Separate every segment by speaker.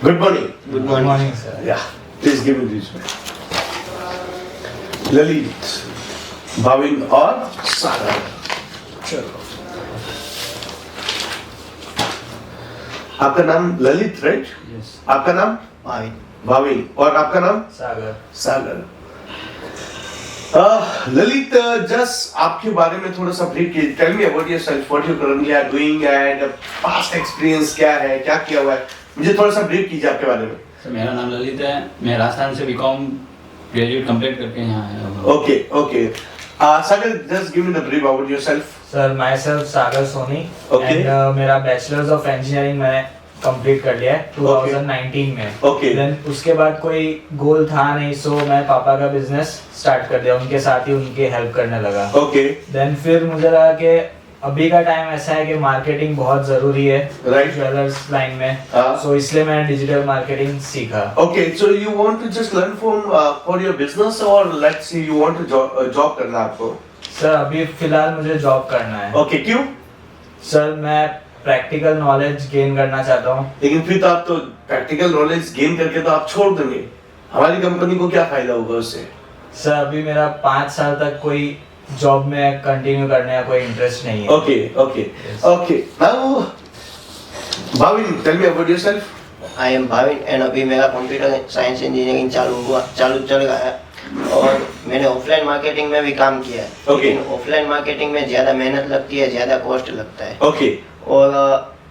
Speaker 1: Good morning.
Speaker 2: Good morning, sir.
Speaker 1: Yeah, please give me this. Lalit, Bhavin और सागर. चलो. आपका नाम ललित, राइट?
Speaker 2: Yes.
Speaker 1: आपका नाम
Speaker 2: भाविन.
Speaker 1: भाविन और आपका नाम
Speaker 2: सागर.
Speaker 1: सागर. ललित, जस्ट आपके बारे में थोड़ा सा ब्रीफ कीजिए. Tell me about yourself, what you currently are doing and past experience क्या है, क्या किया हुआ है. मुझे थोड़ा सा ब्रीफ कीजिए आपके बारे में.
Speaker 3: सर मेरा नाम ललित है. मैं राजस्थान से बीकॉम ग्रेजुएट कंप्लीट करके यहाँ आया हूँ.
Speaker 1: Okay okay. Sagar, just give me the brief about yourself.
Speaker 2: Sir, myself Sagar Soni.
Speaker 1: Okay.
Speaker 2: And मेरा बैचलर्स ऑफ इंजीनियरिंग मैंने कंप्लीट कर लिया है 2019 में.
Speaker 1: Okay.
Speaker 2: Then उसके बाद कोई गोल था नहीं, सो मैं पापा का बिजनेस स्टार्ट कर दिया. उनके साथ ही उनकी हेल्प करने लगा.
Speaker 1: ओके.
Speaker 2: देन फिर मुझे लगा कि अभी का टाइम ऐसा है कि मार्केटिंग बहुत जरूरी है
Speaker 1: Right.
Speaker 2: ज्वेलर्स लाइन में.
Speaker 1: हाँ.
Speaker 2: सो इसलिए मैंने डिजिटल मार्केटिंग सीखा.
Speaker 1: Okay, so you want to just learn from for your business, or let's say you want to job करना आपको?
Speaker 2: सर अभी फिलहाल मुझे जॉब करना है.
Speaker 1: Okay, क्यों?
Speaker 2: सर मैं प्रैक्टिकल नॉलेज गेन करना चाहता हूँ.
Speaker 1: लेकिन फिर तो आप तो प्रैक्टिकल नॉलेज गेन करके तो आप छोड़ देंगे. हमारी कंपनी को क्या फायदा होगा उससे?
Speaker 2: सर अभी मेरा 5 साल तक कोई जॉब में कंटिन्यू करने का कोई इंटरेस्ट नहीं है.
Speaker 1: Okay, okay,
Speaker 2: Yes.
Speaker 1: okay. Now, Bhavin, tell me about yourself.
Speaker 4: I am Bhavin and अभी मेरा कंप्यूटर साइंस इंजीनियरिंग चालू चल रहा है और मैंने ऑफलाइन मार्केटिंग में भी काम किया है.
Speaker 1: Okay.
Speaker 4: लेकिन ऑफलाइन मार्केटिंग में ज़्यादा मेहनत लगती है, ज़्यादा कॉस्ट लगता है.
Speaker 1: Okay,
Speaker 4: और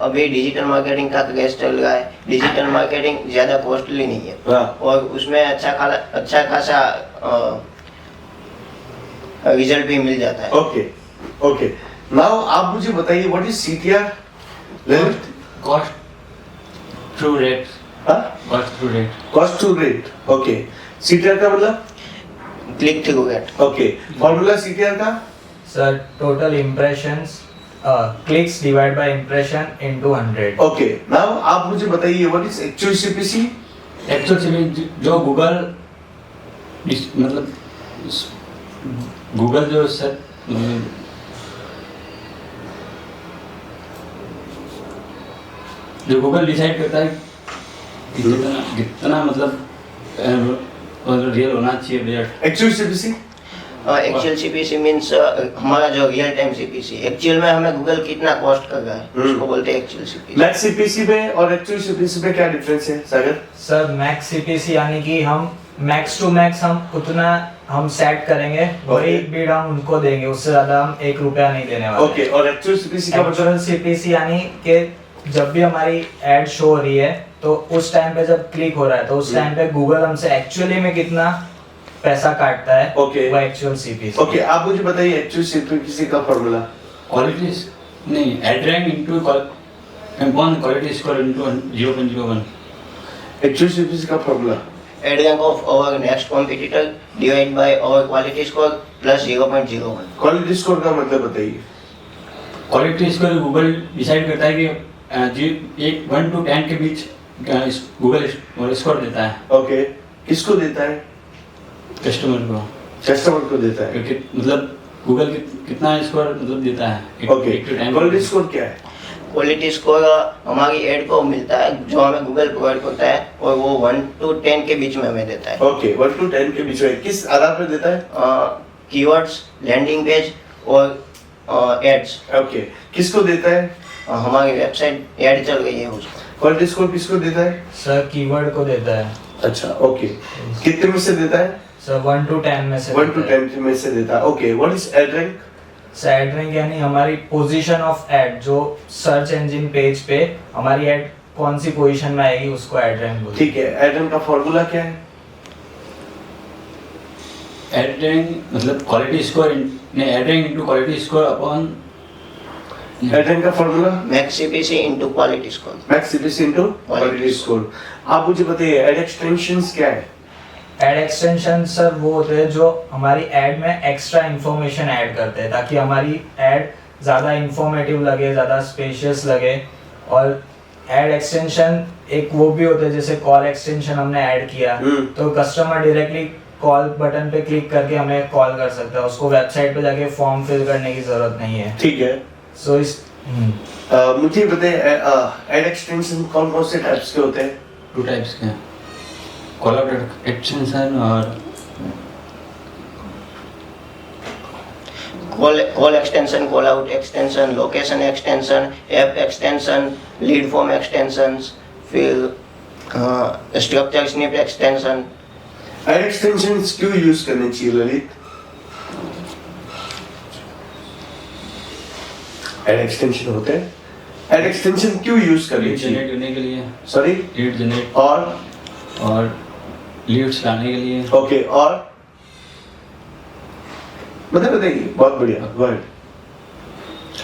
Speaker 4: अभी डिजिटल मार्केटिंग का क्रेज चल रहा है. डिजिटल मार्केटिंग ज़्यादा कॉस्टली नहीं है
Speaker 1: हाँ.
Speaker 4: और उसमें अच्छा खासा रिजल्ट भी मिल जाता है.
Speaker 1: Okay, okay. Now आप मुझे बताइए what is CTR? Lilith?
Speaker 3: Cost through rate.
Speaker 1: हाँ?
Speaker 3: Cost through rate.
Speaker 1: Cost to rate. Okay. CTR का मतलब?
Speaker 4: Click through rate.
Speaker 1: Okay. Formula CTR का?
Speaker 2: Sir total impressions clicks divide by impression into 100.
Speaker 1: Okay. Now आप मुझे बताइए what is actual CPC?
Speaker 3: Actual से जो Google मतलब गूगल जो सर जो गूगल डिसाइड करता है कि कितना मतलब रियल होना चाहिए budget.
Speaker 1: Actual CPC?
Speaker 4: Actual CPC means हमारा जो रियल टाइम सीपीसी. एक्चुअल में हमें गूगल कितना कॉस्ट कर रहा है उसको बोलते हैं एक्चुअल सीपीसी.
Speaker 1: मैक्स सीपीसी में और एक्चुअल सीपीसी में क्या डिफरेंस है सागर?
Speaker 2: सर मैक्स सीपीसी यानी कि हम मैक्स टू मैक्स हम उतना हम सेट करेंगे, वही बिड हम उनको देंगे, उससे ज्यादा हम 1 रुपया नहीं देने वाले.
Speaker 1: ओके. और एक्चुअल सीपीसी का मतलब?
Speaker 2: एक्चुअल सीपीसी यानी कि जब भी हमारी एड शो हो रही है तो उस टाइम पे जब क्लिक हो रहा है तो उस टाइम पे गूगल हमसे एक्चुअली में कितना पैसा काटता है.
Speaker 1: Okay.
Speaker 2: वो एक्चुअल सीपीसी.
Speaker 1: ओके. आप मुझे बताइए एक्चुअल सीपीसी का फॉर्मूला.
Speaker 3: क्वालिटी नहीं ad rank into upon quality score into 0.01.
Speaker 1: Actual CPC का formula?
Speaker 4: Ad rank of our next competitor divide by our quality score plus 0.01.
Speaker 1: Quality score का मतलब बताइए.
Speaker 3: Quality score Google decide करता है कि एक 1 to 10 के बीच गूगल स्कोर देता है.
Speaker 1: ओके. किसको देता है?
Speaker 3: कस्टमर को.
Speaker 1: कस्टमर को देता है.
Speaker 3: क्योंकि मतलब गूगल कितना स्कोर मतलब देता है.
Speaker 1: ओके. क्वालिटी स्कोर क्या है?
Speaker 4: क्वालिटी स्कोर हमारी एड को मिलता है जो हमें गूगल प्रोवाइड करता है और वो 1 to 10 के बीच में हमें देता है.
Speaker 1: ओके. 1 to 10 के बीच में किस आधार पर देता है?
Speaker 4: कीवर्ड्स, लैंडिंग पेज और एड्स.
Speaker 1: ओके. किसको देता है?
Speaker 4: हमारी वेबसाइट ऐड चल रही है उसको.
Speaker 1: क्वालिटी स्कोर किसको देता है?
Speaker 2: सर कीवर्ड को देता है.
Speaker 1: अच्छा. ओके. कितने में से देता है?
Speaker 2: सर 1 to 10 में से.
Speaker 1: 1 to 10 में से देता है. Okay. What is ad rank?
Speaker 2: Ad rank यानी हमारी पोजीशन ऑफ एड, जो सर्च इंजन पेज पे हमारी एड कौन सी पोजीशन में आएगी उसको एड रैंक बोलते हैं.
Speaker 1: ठीक है. एड रैंक का फॉर्मूला क्या है?
Speaker 3: एड रैंक मतलब क्वालिटी स्कोर नहीं ad rank into quality score upon.
Speaker 1: Ad rank का formula?
Speaker 4: Max CPC into quality score.
Speaker 1: Max CPC into quality score. आप मुझे बताइए एड एक्सटेंशंस क्या है?
Speaker 2: एड एक्सटेंशन सर वो होते हैं जो हमारी एड में एक्स्ट्रा इंफॉर्मेशन ऐड करते हैं ताकि हमारी एड ज़्यादा इंफॉर्मेटिव लगे, ज़्यादा स्पेशियस लगे. और एड एक्सटेंशन एक वो भी होते हैं जैसे कॉल एक्सटेंशन हमने ऐड किया तो कस्टमर डायरेक्टली कॉल बटन पे क्लिक करके हमें कॉल कर सकता है, उसको वेबसाइट पे जाके फॉर्म फिल करने की जरूरत नहीं है.
Speaker 1: ठीक है.
Speaker 2: सो इस
Speaker 1: मुझे बताइए एड एक्सटेंशन कौन कौन से टाइप्स के होते हैं?
Speaker 3: टू टाइप्स के हैं, कॉल आउट एक्सटेंशन और
Speaker 4: call extension, call out extension, location extension, app extension, lead form extensions, फिर structure snip extension.
Speaker 1: Ad extensions क्यों यूज करने चाहिए ललित? एड एक्सटेंशन होते हैं, एड एक्सटेंशन क्यों यूज करने
Speaker 3: लीड जनरेट
Speaker 1: चाहिए?
Speaker 3: करने के लिए,
Speaker 1: सॉरी,
Speaker 3: लीड जनरेट
Speaker 1: और
Speaker 3: लीड्स लाने के लिए।
Speaker 1: ओके, और बताइए, बहुत बढ़िया, गो अहेड।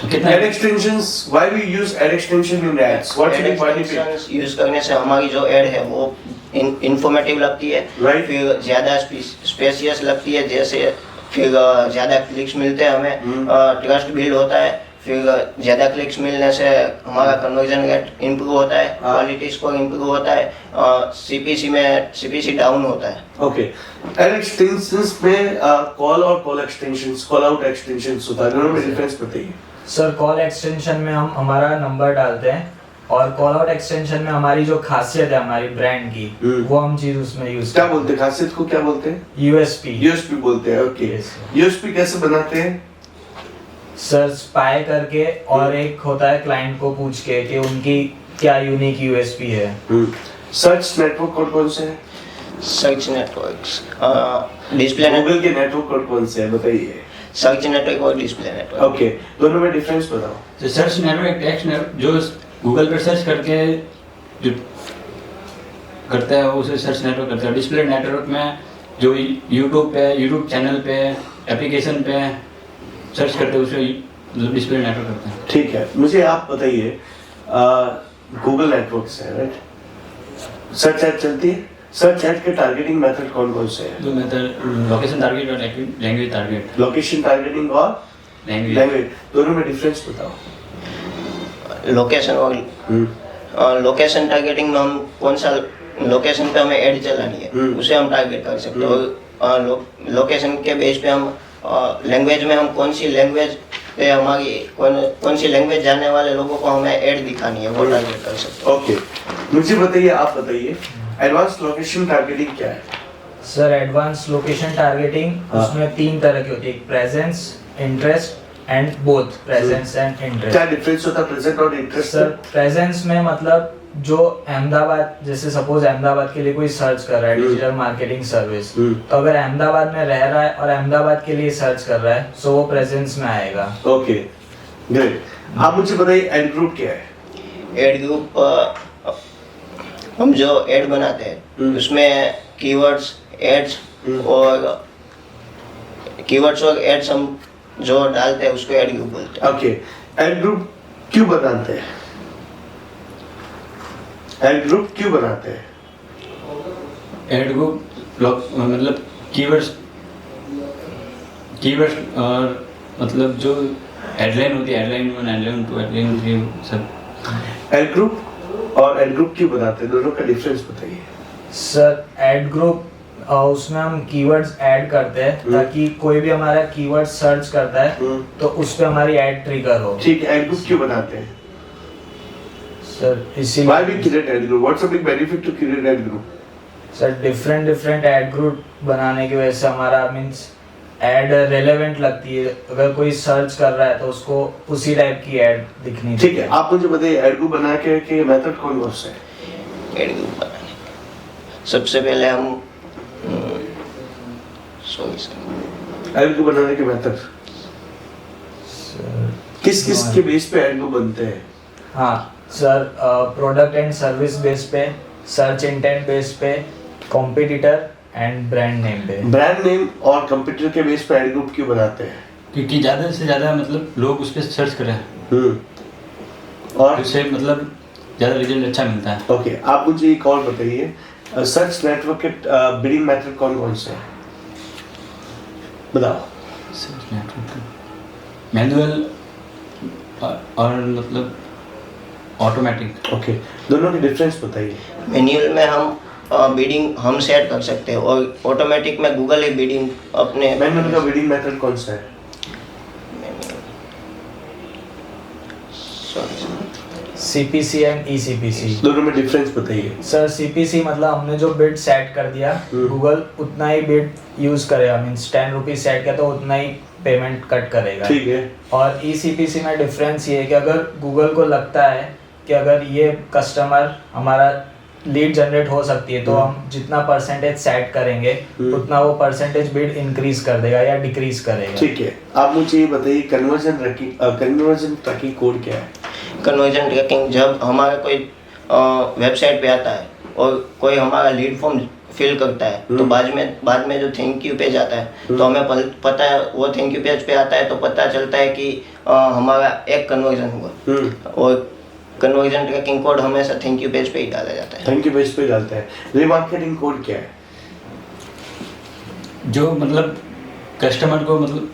Speaker 3: कितना
Speaker 1: Ad extensions, why we use ad extension in ads? What's the benefit?
Speaker 4: Extensions use करने से हमारी जो ऐड है वो इंफॉर्मेटिव लगती है,
Speaker 1: Right.
Speaker 4: फिर ज़्यादा स्पेसियस लगती है, जैसे फिर ज़्यादा क्लिक्स मिलते हैं हमें, ट्रस्ट बिल्ड होता है, फिर ज़्यादा क्लिक्स मिलने से हमारा कन्वर्जन रेट इम्प्रूव होता है, क्वालिटी स्कोर इम्प्रूव होता है, सीपीसी डाउन होता है।
Speaker 1: Okay. Ad extensions में call और call extensions, call out extensions होता है, दोनों में difference बताइए।
Speaker 2: सर कॉल एक्सटेंशन में हम हमारा नंबर डालते हैं और कॉल आउट एक्सटेंशन में हमारी जो खासियत है हमारी ब्रांड की वो हम चीज उसमें यूज
Speaker 1: क्या बोलते हैं खासियत को, क्या बोलते हैं?
Speaker 2: यूएसपी।
Speaker 1: यूएसपी बोलते हैं। Okay,
Speaker 2: Yes, sir.
Speaker 1: यूएसपी कैसे बनाते हैं?
Speaker 2: सर स्पाई करके और एक होता है क्लाइंट को पूछ के कि उनकी क्या यूनिक यूएसपी है।
Speaker 1: सर्च नेटवर्क कौन कौन से हैं?
Speaker 4: सर्च नेटवर्क्स, डिस्प्ले
Speaker 1: गूगल के नेटवर्क कौन से हैं बताइए।
Speaker 4: सर्च नेटवर्क और डिस्प्ले नेटवर्क।
Speaker 1: ओके, दोनों में डिफरेंस बताओ।
Speaker 3: तो सर्च नेटवर्क टेक्स्ट नेटवर्क जो गूगल पर सर्च करके जो करता है वो उसे सर्च नेटवर्क करता है। डिस्प्ले नेटवर्क में जो यूट्यूब पे, यूट्यूब चैनल पे, एप्लीकेशन पे सर्च करते हैं उसे मतलब डिस्प्ले नेटवर्क करते हैं।
Speaker 1: ठीक है, मुझे आप बताइए, गूगल नेटवर्क से राइट, सर्च ऐड चलती है, सर्च ऐड के टारगेटिंग मेथड कौन कौन से हैं?
Speaker 3: दो मेथड, लोकेशन टारगेट और लैंग्वेज टारगेट।
Speaker 1: लोकेशन टारगेटिंग और लैंग्वेज, दोनों में डिफरेंस बताओ।
Speaker 4: लोकेशन और लोकेशन टारगेटिंग में हम कौन सा लोकेशन पे हमें ऐड चलानी है उसे हम टारगेट कर सकते हैं, और लोकेशन के बेस पे हम लैंग्वेज में हम कौन सी लैंग्वेज पे हमारी कौन सी लैंग्वेज जानने वाले लोगों को हमें ऐड दिखानी है वो टारगेट कर सकते हैं।
Speaker 1: ओके, मुझे बताइए, आप बताइए एडवांस लोकेशन टारगेटिंग क्या है?
Speaker 2: सर एडवांस लोकेशन टारगेटिंग उसमें 3 तरह की होती है, presence, interest and both presence and interest.
Speaker 1: क्या डिफरेंस होता है प्रेजेंट और इंटरेस्ट?
Speaker 2: सर प्रेजेंस में मतलब जो अहमदाबाद, जैसे सपोज अहमदाबाद के लिए कोई सर्च कर रहा है डिजिटल मार्केटिंग सर्विस, तो अगर अहमदाबाद में रह रहा है और अहमदाबाद के लिए सर्च कर रहा है सो वो प्रेजेंस में आएगा।
Speaker 1: Okay, great. आप मुझे बताइए एड ग्रुप क्या है?
Speaker 4: एड ग्रुप हम जो ऐड बनाते हैं उसमें कीवर्ड्स, एड्स और कीवर्ड्स और एड्स हम जो डालते हैं उसको एड ग्रुप बोलते हैं।
Speaker 1: ओके, एड ग्रुप क्यों बनाते हैं? एड ग्रुप क्यों बनाते हैं?
Speaker 3: एड ग्रुप मतलब कीवर्ड्स और मतलब जो हेडलाइन होती है, हेडलाइन 1, हेडलाइन 2, हेडलाइन 3 सब।
Speaker 1: एड ग्रुप और एड ग्रुप क्यों बनाते हैं, दोनों का डिफरेंस बताइए।
Speaker 2: सर एड ग्रुप उसमें हम कीवर्ड्स ऐड करते हैं ताकि कोई भी हमारा कीवर्ड सर्च करता है तो उस पे हमारी ऐड ट्रिगर हो।
Speaker 1: ठीक है, एड ग्रुप क्यों बनाते हैं?
Speaker 2: सर इसी
Speaker 1: Why we create ad group? What's the big benefit to create ad group?
Speaker 2: Sir different add group बनाने की वजह से हमारा मींस ऐड रेलेवेंट लगती है, अगर कोई सर्च कर रहा है तो उसको उसी टाइप की ऐड दिखनी
Speaker 1: ठीक है, आप मुझे बताइए एड ग्रुप बना के मेथड कौन कौन से है?
Speaker 4: एड ग्रुप बनाने का सबसे पहले हम
Speaker 1: एड ग्रुप बनाने के मेथड किस किस के बेस पे एड ग्रुप बनते हैं?
Speaker 2: हाँ sir, product and service base पे, सर्च इंटेंट बेस पे, कॉम्पिटिटर एंड ब्रांड नेम पे।
Speaker 1: ब्रांड नेम और कंप्यूटर के बेस पे एड ग्रुप क्यों बनाते हैं?
Speaker 3: क्योंकि ज़्यादा से ज़्यादा मतलब लोग उस पर सर्च कर रहे हैं
Speaker 1: और
Speaker 3: उससे मतलब ज़्यादा रिजल्ट अच्छा मिलता है।
Speaker 1: ओके, आप मुझे एक और बताइए, सर्च नेटवर्क के बिडिंग मेथड कौन कौन से हैं बताओ।
Speaker 3: सर्च नेटवर्क मैनुअल और मतलब ऑटोमेटिक।
Speaker 1: ओके, दोनों के डिफरेंस बताइए।
Speaker 4: मैनुअल में हम बिडिंग हम सेट कर सकते हैं और ऑटोमेटिक में गूगल ही बिडिंग अपने
Speaker 1: मैनुअल का बिडिंग मेथड कौन सा है?
Speaker 2: CPC and ECPC।
Speaker 1: दोनों में डिफरेंस बताइए।
Speaker 2: सर CPC मतलब हमने जो बिड सेट कर दिया, गूगल उतना ही बिड यूज करेगा, मीन्स 10 रुपीज सेट किया तो उतना ही पेमेंट कट करेगा।
Speaker 1: ठीक है।
Speaker 2: और ECPC में डिफरेंस ये है कि अगर गूगल को लगता है कि अगर ये कस्टमर हमारा लीड जनरेट हो सकती है तो हम जितना परसेंटेज सेट करेंगे उतना वो परसेंटेज बिड इंक्रीज कर देगा या डिक्रीज करेगा।
Speaker 1: ठीक है, आप मुझे ये बताइए कन्वर्जन ट्रैकिंग कोड क्या है?
Speaker 4: कन्वर्जन ट्रैकिंग, जब हमारा कोई वेबसाइट पे आता है और कोई हमारा लीड फॉर्म फिल करता है तो बाद में जो थैंक यू पेज आता है तो हमें पता है, वो थैंक यू पेज पे आता है तो पता चलता है कि हमारा एक कन्वर्जन हुआ। और कन्वर्जन ट्रैकिंग कोड हमेशा थैंक यू पेज पे ही डाला जाता है।
Speaker 1: थैंक यू पेज पे डालते हैं। रीमार्केटिंग कोड क्या है?
Speaker 3: जो मतलब कस्टमर को मतलब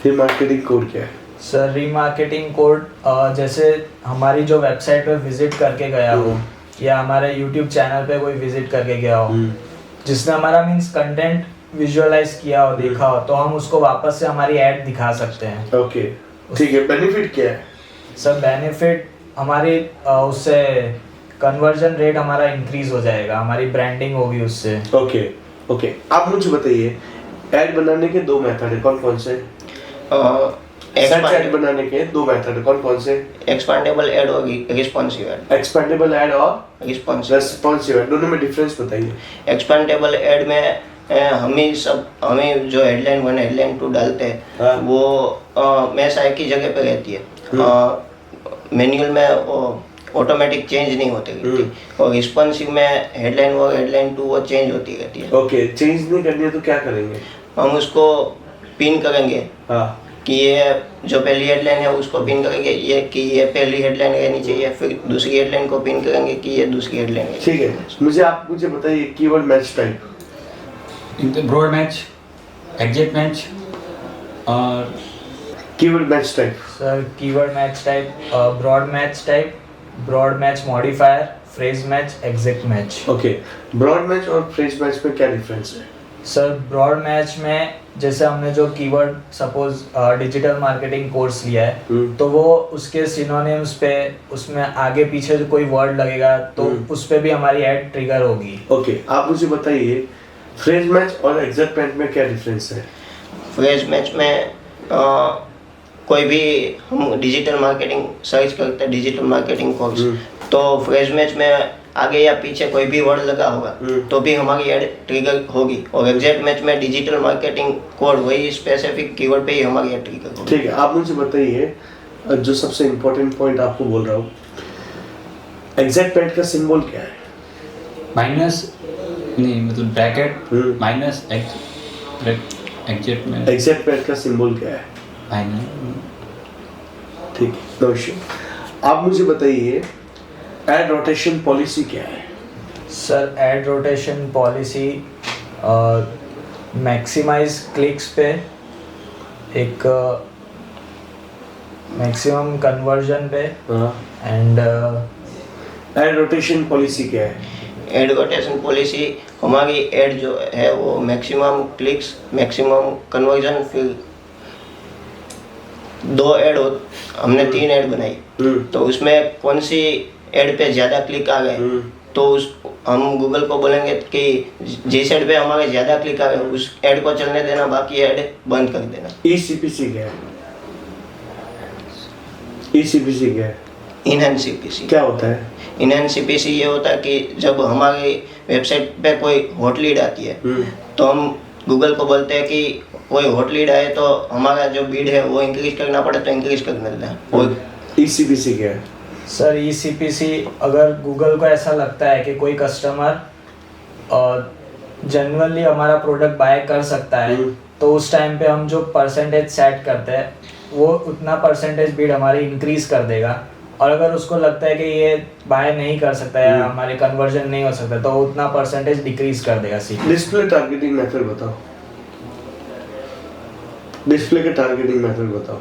Speaker 1: रीमार्केटिंग कोड क्या है?
Speaker 2: सर रीमार्केटिंग कोड जैसे हमारी जो वेबसाइट पे विजिट करके गया हो या हमारे यूट्यूब चैनल पे कोई विजिट करके गया हो, जिसने हमारा मीन्स कंटेंट विजुअलाइज किया हो, देखा हो, तो हम उसको वापस से हमारी ऐड दिखा सकते हैं।
Speaker 1: ओके, ठीक है। बेनिफिट क्या है?
Speaker 2: सर बेनिफिट हमारी उससे कन्वर्जन रेट हमारा इंक्रीज हो जाएगा, हमारी ब्रांडिंग होगी उससे।
Speaker 1: ओके, आप मुझे बताइए ऐड बनाने के दो मेथड है, कौन कौन से? ऐड बनाने के दो मेथड है, कौन कौन से?
Speaker 4: एक्सपेंडेबल ऐड और रिस्पॉन्सिव ऐड।
Speaker 1: एक्सपेंडेबल ऐड और
Speaker 4: रिस्पॉन्सिव
Speaker 1: ऐड, दोनों में डिफरेंस बताइए।
Speaker 4: एक्सपेंडेबल ऐड में हमें जो हेडलाइन 1 हेडलाइन 2 डालते हैं वो हमेशा एक ही जगह पे रहती है। मैनुअल में ऑटोमेटिक चेंज नहीं होती रहती, और रिस्पॉन्सिव में हेडलाइन 1 हेडलाइन 2 वो चेंज होती रहती है।
Speaker 1: ओके, चेंज नहीं करनी है तो क्या करेंगे?
Speaker 4: हम उसको पिन करेंगे कि ये जो पहली हेडलाइन है उसको पिन करेंगे, ये कि ये पहली हेडलाइन रहनी चाहिए, फिर दूसरी हेडलाइन को पिन करेंगे कि ये दूसरी हेडलाइन है।
Speaker 1: ठीक है, आप मुझे बताइए keyword match type.
Speaker 3: Broad match, exact match और
Speaker 1: keyword match type.
Speaker 2: Sir keyword match type, broad match modifier, phrase match, exact match.
Speaker 1: Okay, broad match और फ्रेज मैच में क्या डिफरेंस है?
Speaker 2: सर ब्रॉड मैच में जैसे हमने जो keyword suppose digital marketing course लिया है तो वो उसके सिनोनिम्स पे उसमें आगे पीछे जो कोई वर्ड लगेगा तो उस पे भी हमारी ऐड ट्रिगर होगी।
Speaker 1: ओके, आप मुझे बताइए फ्रेज मैच और एग्जैक्ट मैच में क्या डिफरेंस है?
Speaker 4: फ्रेज मैच में कोई भी हम डिजिटल मार्केटिंग सर्च करते हैं, डिजिटल मार्केटिंग कोर्स, तो फ्रेज मैच में आगे या पीछे कोई भी वर्ड लगा होगा तो भी हमारी ऐड ट्रिगर होगी, और एग्जैक्ट मैच में डिजिटल मार्केटिंग कोड वही स्पेसिफिक कीवर्ड पे ही हमारी ऐड ट्रिगर होगी।
Speaker 1: ठीक है, आप मुझे बताइए जो सबसे इम्पोर्टेंट पॉइंट आपको बोल रहा हूँ, एग्जैक्ट मैच का सिंबल क्या है?
Speaker 3: माइनस नहीं मतलब bracket minus exact match.
Speaker 1: Exact match का सिंबल क्या है?
Speaker 3: माइनस।
Speaker 1: ठीक है, नो इशू। आप मुझे बताइए एड रोटेशन पॉलिसी क्या है?
Speaker 2: Sir ad rotation policy maximize clicks पे एक मैक्सिमम कन्वर्जन पे एंड
Speaker 1: एड रोटेशन पॉलिसी क्या है?
Speaker 4: एड रोटेशन पॉलिसी हमारी ऐड जो है वो मैक्सिमम क्लिक्स, मैक्सिमम कन्वर्जन, फिर 2 ऐड हमने 3 ऐड बनाई तो उसमें कौन सी ऐड पे ज़्यादा क्लिक आ गए तो उस हम गूगल को बोलेंगे कि जिस ऐड पे हमारे ज़्यादा क्लिक आ गए उस ऐड को चलने देना, बाकी ऐड बंद कर देना।
Speaker 1: ECPC क्या है? ECPC क्या है?
Speaker 4: इनहैंस सीपीसी
Speaker 1: क्या होता है?
Speaker 4: इनहैंस सीपीसी ये होता है कि जब हमारी वेबसाइट पे कोई हॉट लीड आती है तो हम गूगल को बोलते हैं कि कोई हॉट लीड आए तो हमारा जो बीड है वो इंक्रीज करना पड़े तो इंक्रीज कर देता है। और
Speaker 1: ECPC क्या है?
Speaker 2: सर ECPC अगर गूगल को ऐसा लगता है कि कोई कस्टमर जेन्युइनली हमारा प्रोडक्ट बाय कर सकता है तो उस टाइम पे हम जो परसेंटेज सेट करते हैं वो उतना परसेंटेज बिड हमारी इंक्रीज कर देगा, और अगर उसको लगता है कि ये बाय नहीं कर सकता है या हमारे कन्वर्जन नहीं हो सकता तो उतना परसेंटेज डिक्रीज कर देगा।
Speaker 1: डिस्प्ले टारगेटिंग मेथड बताओ। डिस्प्ले के टारगेटिंग मेथड बताओ।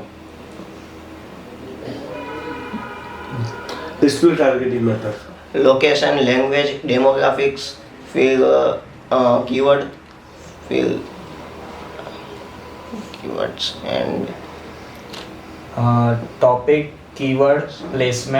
Speaker 1: Display targeting method
Speaker 4: location, language, demographics, फिर कीवर्ड, फिर keywords and
Speaker 2: topic, keyword, placement,